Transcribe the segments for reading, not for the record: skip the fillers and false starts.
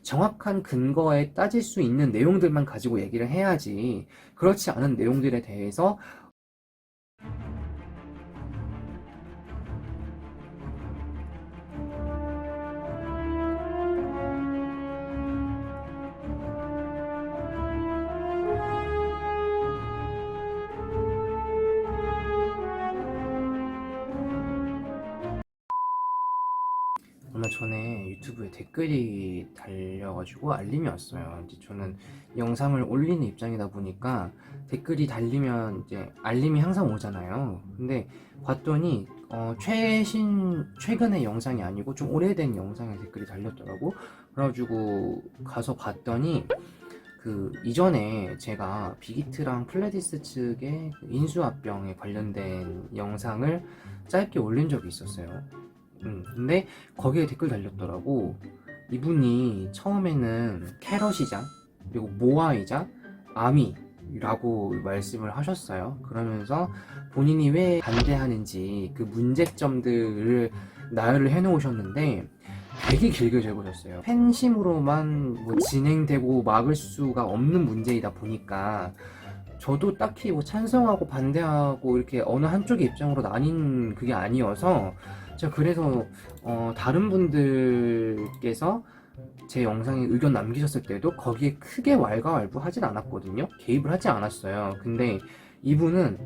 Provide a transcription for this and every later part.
정확한 근거에 따질 수 있는 내용들만 가지고 얘기를 해야지, 그렇지 않은 내용들에 대해서 얼마 전에 유튜브에 댓글이 달려가지고 알림이 왔어요. 이제 저는 영상을 올리는 입장이다 보니까 댓글이 달리면 이제 알림이 항상 오잖아요. 근데 봤더니 최근의 영상이 아니고 좀 오래된 영상에 댓글이 달렸더라고. 그래가지고 가서 봤더니 그 이전에 제가 빅히트랑 플레디스 측의 그 인수합병에 관련된 영상을 짧게 올린 적이 있었어요. 근데 거기에 댓글 달렸더라고. 이분이 처음에는 캐럿이자 그리고 모아이자 아미라고 말씀을 하셨어요. 그러면서 본인이 왜 반대하는지 그 문제점들을 나열을 해놓으셨는데 되게 길게 적으셨어요. 팬심으로만 뭐 진행되고 막을 수가 없는 문제이다 보니까 저도 딱히 뭐 찬성하고 반대하고 이렇게 어느 한쪽의 입장으로 나뉜 그게 아니어서 제가 그래서 다른 분들께서 제 영상에 의견 남기셨을 때도 거기에 크게 왈가왈부하진 않았거든요. 개입을 하지 않았어요. 근데 이분은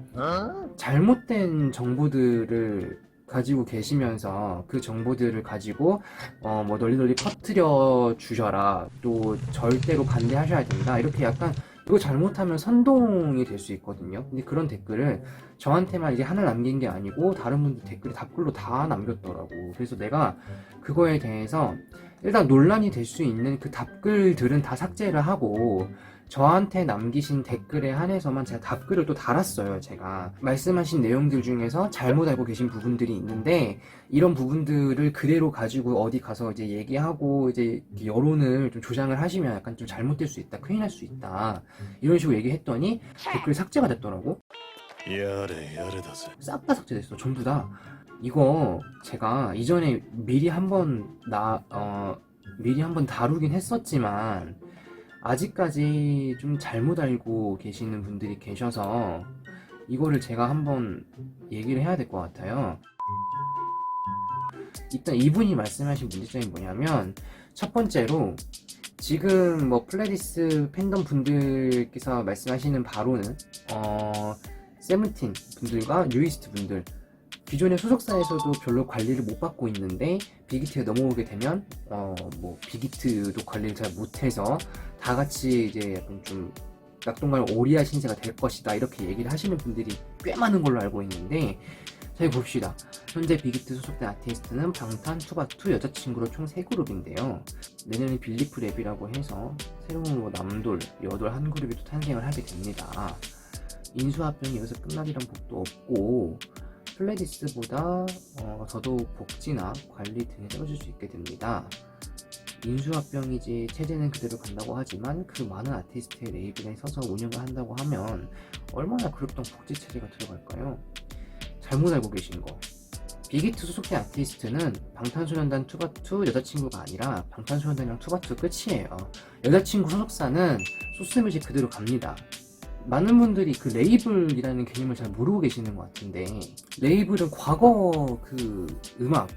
잘못된 정보들을 가지고 계시면서 그 정보들을 가지고 뭐 널리 퍼뜨려 주셔라, 또 절대로 반대하셔야 된다, 이렇게 약간 이거 잘못하면 선동이 될 수 있거든요. 근데 그런 댓글을 저한테만 이제 하나 남긴 게 아니고 다른 분들 댓글이 답글로 다 남겼더라고. 그래서 내가 그거에 대해서 일단 논란이 될 수 있는 그 답글들은 다 삭제를 하고 저한테 남기신 댓글에 한해서만 제가 답글을 또 달았어요. 제가 말씀하신 내용들 중에서 잘못 알고 계신 부분들이 있는데 이런 부분들을 그대로 가지고 어디 가서 이제 얘기하고 이제 여론을 좀 조장을 하시면 약간 좀 잘못될 수 있다, 큰일 날 수 있다, 이런 식으로 얘기했더니 댓글 삭제가 됐더라고. 싹 다 삭제됐어, 전부 다. 이거 제가 이전에 미리 한번 다루긴 했었지만 아직까지 좀 잘못 알고 계시는 분들이 계셔서 이거를 제가 한번 얘기를 해야 될 것 같아요. 일단 이분이 말씀하신 문제점이 뭐냐면, 첫 번째로 지금 뭐 플레디스 팬덤 분들께서 말씀하시는 바로는 세븐틴 분들과 뉴이스트 분들, 기존의 소속사에서도 별로 관리를 못 받고 있는데 빅히트에 넘어오게 되면 뭐 빅히트도 관리를 잘 못해서 다 같이 이제 약간 좀 낙동강 오리아 신세가 될 것이다, 이렇게 얘기를 하시는 분들이 꽤 많은 걸로 알고 있는데, 자, 봅시다. 현재 빅히트 소속된 아티스트는 방탄, 투바투, 여자친구로 총 3그룹인데요. 내년에 빌리프 랩이라고 해서 새로운 뭐 남돌, 여돌 한 그룹이 또 탄생을 하게 됩니다. 인수합병이 여기서 끝나리란 법도 없고 플레디스보다 더더욱 복지나 관리 등에 떨어질 수 있게 됩니다. 인수합병이지 체제는 그대로 간다고 하지만 그 많은 아티스트의 레이블에 서서 운영을 한다고 하면 얼마나 그룹당 복지 체제가 들어갈까요? 잘못 알고 계신 거. 빅히트 소속된 아티스트는 방탄소년단 투바투 여자친구가 아니라 방탄소년단이랑 투바투 끝이에요. 여자친구 소속사는 소스뮤직 그대로 갑니다. 많은 분들이 그 레이블이라는 개념을 잘 모르고 계시는 것 같은데, 레이블은 과거 그 음악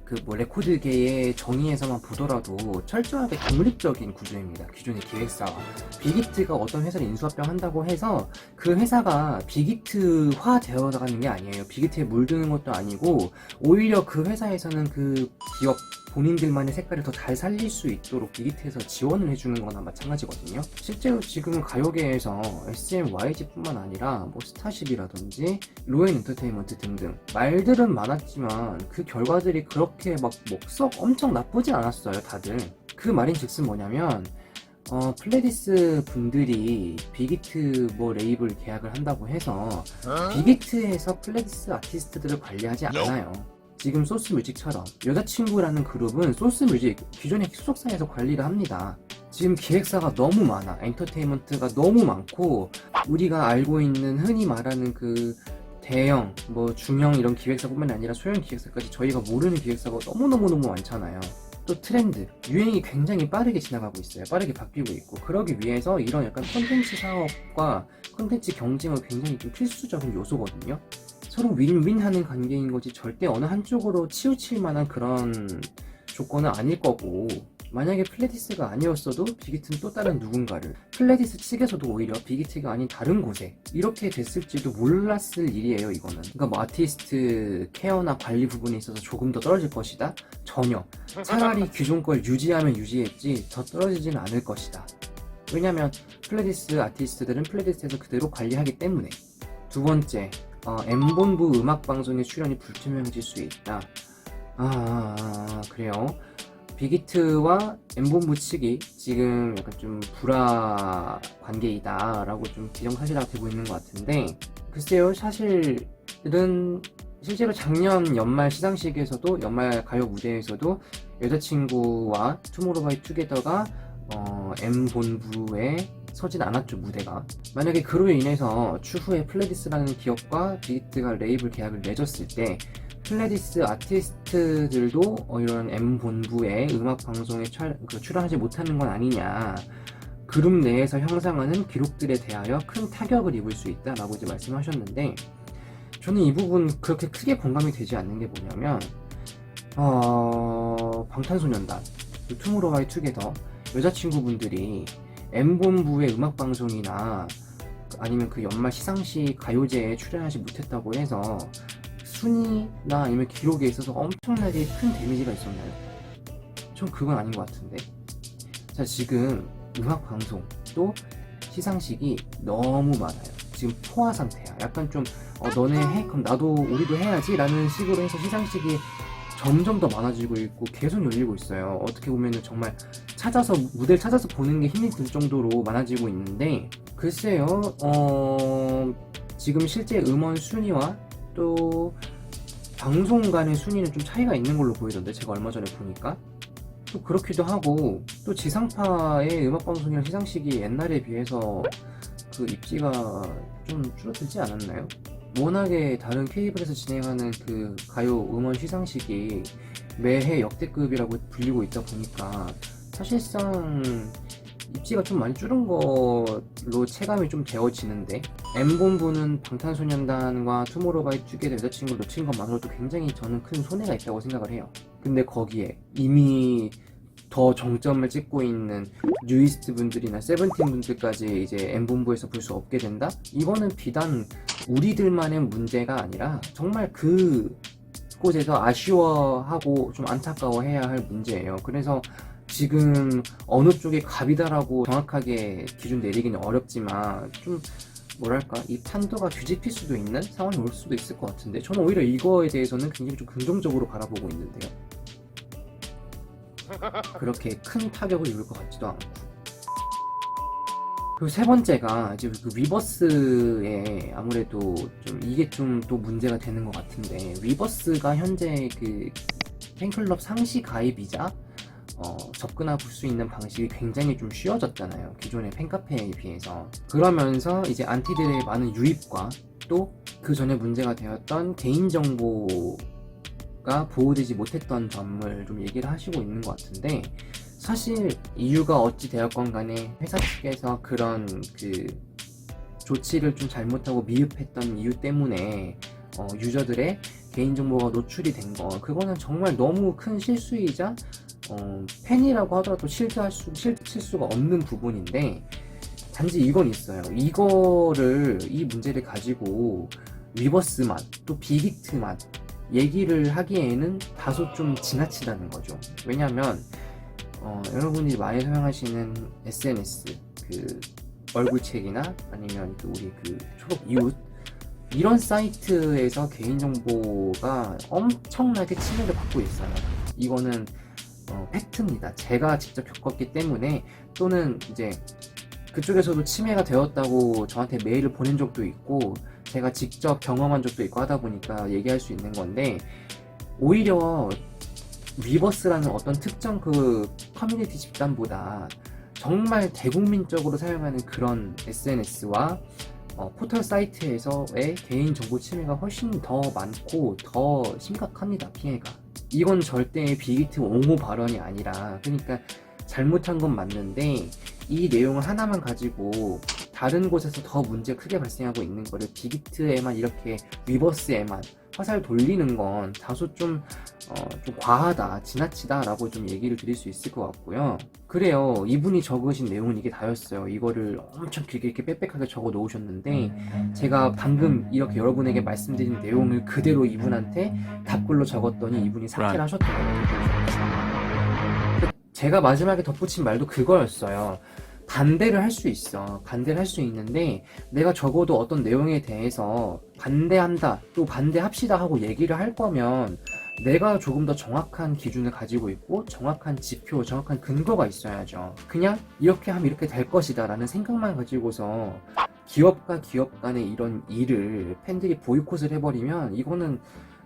그 뭐 레코드계의 정의에서만 보더라도 철저하게 독립적인 구조입니다. 기존의 기획사와 빅히트가 어떤 회사를 인수합병 한다고 해서 그 회사가 빅히트화 되어 나가는 게 아니에요. 빅히트에 물드는 것도 아니고 오히려 그 회사에서는 그 기업 본인들만의 색깔을 더 잘 살릴 수 있도록 빅히트에서 지원을 해주는 거나 마찬가지거든요. 실제로 지금은 가요계에서 SM, YG뿐만 아니라 뭐 스타쉽이라든지 로엔 엔터테인먼트 등등 말들은 많았지만 그 결과들이 그렇게 막 썩 엄청 나쁘진 않았어요, 다들. 그 말인즉슨 뭐냐면 플레디스 분들이 빅히트 뭐 레이블 계약을 한다고 해서 빅히트에서 플레디스 아티스트들을 관리하지 않아요. 지금 소스뮤직처럼 여자친구라는 그룹은 소스뮤직 기존의 소속사에서 관리를 합니다. 지금 기획사가 너무 많아, 엔터테인먼트가 너무 많고 우리가 알고 있는 흔히 말하는 그 대형, 뭐 중형 이런 기획사뿐만 아니라 소형 기획사까지 저희가 모르는 기획사가 너무너무너무 많잖아요. 또 트렌드, 유행이 굉장히 빠르게 지나가고 있어요. 빠르게 바뀌고 있고, 그러기 위해서 이런 약간 콘텐츠 사업과 콘텐츠 경쟁은 굉장히 좀 필수적인 요소거든요. 서로 윈윈하는 관계인 거지 절대 어느 한쪽으로 치우칠 만한 그런 조건은 아닐 거고, 만약에 플레디스가 아니었어도 빅히트는 또 다른 누군가를, 플레디스 측에서도 오히려 빅히트가 아닌 다른 곳에 이렇게 됐을지도 몰랐을 일이에요. 이거는 그러니까 뭐 아티스트 케어나 관리 부분에 있어서 조금 더 떨어질 것이다? 전혀. 차라리 기존 걸 유지하면 유지했지 더 떨어지지는 않을 것이다. 왜냐면 플레디스 아티스트들은 플레디스에서 그대로 관리하기 때문에. 두 번째, M본부 음악방송의 출연이 불투명해질 수 있다. 그래요. 빅히트와 M본부 측이 지금 약간 좀 불화 관계이다 라고 좀 기정사실화가 되고 있는 것 같은데, 글쎄요, 실제로 작년 연말 시상식에서도, 연말 가요 무대에서도 여자친구와 투모로우바이투게더가 M본부에 서진 않았죠, 무대가. 만약에 그로 인해서 추후에 플레디스라는 기업과 빅히트가 레이블 계약을 맺었을 때 플레디스 아티스트들도 이런 M본부의 음악방송에 출연하지 못하는 건 아니냐, 그룹 내에서 형성하는 기록들에 대하여 큰 타격을 입을 수 있다라고 이제 말씀하셨는데, 저는 이 부분 그렇게 크게 공감이 되지 않는 게 뭐냐면, 방탄소년단, 투모로우바이투게더 여자친구분들이 M본부의 음악방송이나 아니면 그 연말 시상식 가요제에 출연하지 못했다고 해서 순위나 아니면 기록에 있어서 엄청나게 큰 데미지가 있었나요? 전 그건 아닌 것 같은데. 자, 지금 음악방송 또 시상식이 너무 많아요. 지금 포화 상태야. 약간 좀 너네 해? 그럼 우리도 해야지 라는 식으로 해서 시상식이 점점 더 많아지고 있고 계속 열리고 있어요. 어떻게 보면은 정말 무대를 찾아서 보는 게 힘이 들 정도로 많아지고 있는데, 글쎄요, 지금 실제 음원 순위와 또 방송 간의 순위는 좀 차이가 있는 걸로 보이던데, 제가 얼마 전에 보니까. 또 그렇기도 하고, 또 지상파의 음악방송이랑 시상식이 옛날에 비해서 그 입지가 좀 줄어들지 않았나요? 워낙에 다른 케이블에서 진행하는 그 가요 음원 시상식이 매해 역대급이라고 불리고 있다 보니까 사실상 입지가 좀 많이 줄은 걸로 체감이 좀 되어지는데, M본부는 방탄소년단과 투모로우바이투게더 여자친구를 놓친 것만으로도 굉장히 저는 큰 손해가 있다고 생각을 해요. 근데 거기에 이미 더 정점을 찍고 있는 뉴이스트 분들이나 세븐틴 분들까지 이제 M본부에서 볼 수 없게 된다? 이거는 비단 우리들만의 문제가 아니라 정말 그곳에서 아쉬워하고 좀 안타까워해야 할 문제예요. 그래서 지금 어느 쪽이 갑이다라고 정확하게 기준 내리기는 어렵지만, 좀 뭐랄까, 이 판도가 뒤집힐 수도 있는 상황이 올 수도 있을 것 같은데, 저는 오히려 이거에 대해서는 굉장히 좀 긍정적으로 바라보고 있는데요. 그렇게 큰 타격을 입을 것 같지도 않고. 그리고 세 번째가 이제 그 위버스에 아무래도 좀 이게 좀 또 문제가 되는 것 같은데, 위버스가 현재 그 팬클럽 상시 가입이자 접근할 수 있는 방식이 굉장히 좀 쉬워졌잖아요, 기존의 팬카페에 비해서. 그러면서 이제 안티들의 많은 유입과 또 그 전에 문제가 되었던 개인정보가 보호되지 못했던 점을 좀 얘기를 하시고 있는 것 같은데, 사실 이유가 어찌 되었건 간에 회사 측에서 그런 그 조치를 좀 잘못하고 미흡했던 이유 때문에 유저들의 개인정보가 노출이 된 거, 그거는 정말 너무 큰 실수이자 팬이라고 하더라도 실수가 없는 부분인데, 단지 이건 있어요. 이 문제를 가지고 위버스만 또 빅히트만 얘기를 하기에는 다소 좀 지나치다는 거죠. 왜냐면 여러분이 많이 사용하시는 SNS, 그 얼굴책이나 아니면 그 우리 그 초록 이웃, 이런 사이트에서 개인정보가 엄청나게 침해를 받고 있어요. 이거는 팩트입니다. 제가 직접 겪었기 때문에, 또는 이제 그쪽에서도 침해가 되었다고 저한테 메일을 보낸 적도 있고 제가 직접 경험한 적도 있고 하다 보니까 얘기할 수 있는 건데, 오히려 위버스라는 어떤 특정 그 커뮤니티 집단보다 정말 대국민적으로 사용하는 그런 SNS와 포털 사이트에서의 개인정보 침해가 훨씬 더 많고 더 심각합니다, 피해가. 이건 절대 빅히트 옹호 발언이 아니라, 그러니까 잘못한 건 맞는데 이 내용을 하나만 가지고 다른 곳에서 더 문제가 크게 발생하고 있는 거를 빅히트에만 이렇게 리버스에만 화살 돌리는 건 다소 좀 과하다, 지나치다 라고 좀 얘기를 드릴 수 있을 것 같고요. 그래요. 이분이 적으신 내용은 이게 다였어요. 이거를 엄청 길게 이렇게 빽빽하게 적어 놓으셨는데 제가 방금 이렇게 여러분에게 말씀드린 내용을 그대로 이분한테 답글로 적었더니 이분이 삭제를 하셨더라고요. 제가 마지막에 덧붙인 말도 그거였어요. 반대를 할 수 있어. 반대를 할 수 있는데 내가 적어도 어떤 내용에 대해서 반대한다, 또 반대합시다 하고 얘기를 할 거면 내가 조금 더 정확한 기준을 가지고 있고 정확한 지표, 정확한 근거가 있어야죠. 그냥 이렇게 하면 이렇게 될 것이다 라는 생각만 가지고서 기업과 기업 간의 이런 일을 팬들이 보이콧을 해버리면 이거는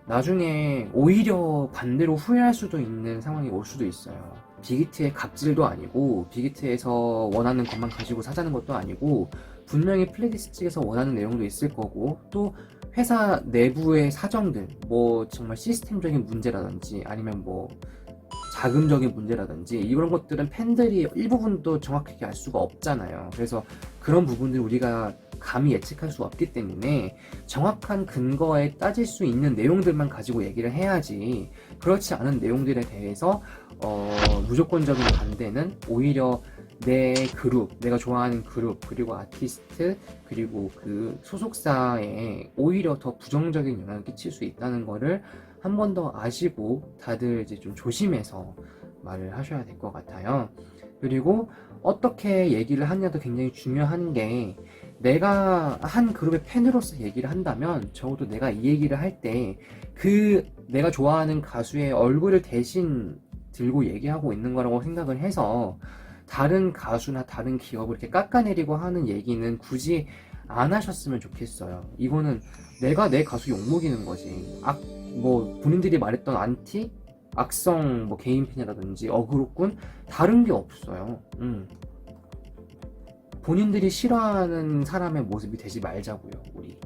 나중에 오히려 반대로 후회할 수도 있는 상황이 올 수도 있어요. 빅히트의 갑질도 아니고 빅히트에서 원하는 것만 가지고 사자는 것도 아니고 분명히 플레디스 측에서 원하는 내용도 있을 거고 또 회사 내부의 사정들, 뭐 정말 시스템적인 문제라든지 아니면 뭐 자금적인 문제라든지 이런 것들은 팬들이 일부분도 정확하게 알 수가 없잖아요. 그래서 그런 부분들 우리가 감히 예측할 수 없기 때문에 정확한 근거에 따질 수 있는 내용들만 가지고 얘기를 해야지, 그렇지 않은 내용들에 대해서 무조건적인 반대는 오히려 내 그룹, 내가 좋아하는 그룹, 그리고 아티스트, 그리고 그 소속사에 오히려 더 부정적인 영향을 끼칠 수 있다는 거를 한 번 더 아시고 다들 이제 좀 조심해서 말을 하셔야 될 것 같아요. 그리고 어떻게 얘기를 하냐도 굉장히 중요한 게, 내가 한 그룹의 팬으로서 얘기를 한다면 적어도 내가 이 얘기를 할 때 그 내가 좋아하는 가수의 얼굴을 대신 들고 얘기하고 있는 거라고 생각을 해서 다른 가수나 다른 기업을 이렇게 깎아내리고 하는 얘기는 굳이 안 하셨으면 좋겠어요. 이거는 내가 내 가수 욕먹이는 거지. 뭐 본인들이 말했던 안티, 악성 뭐 개인팬이라든지 어그로꾼 다른 게 없어요. 본인들이 싫어하는 사람의 모습이 되지 말자고요, 우리.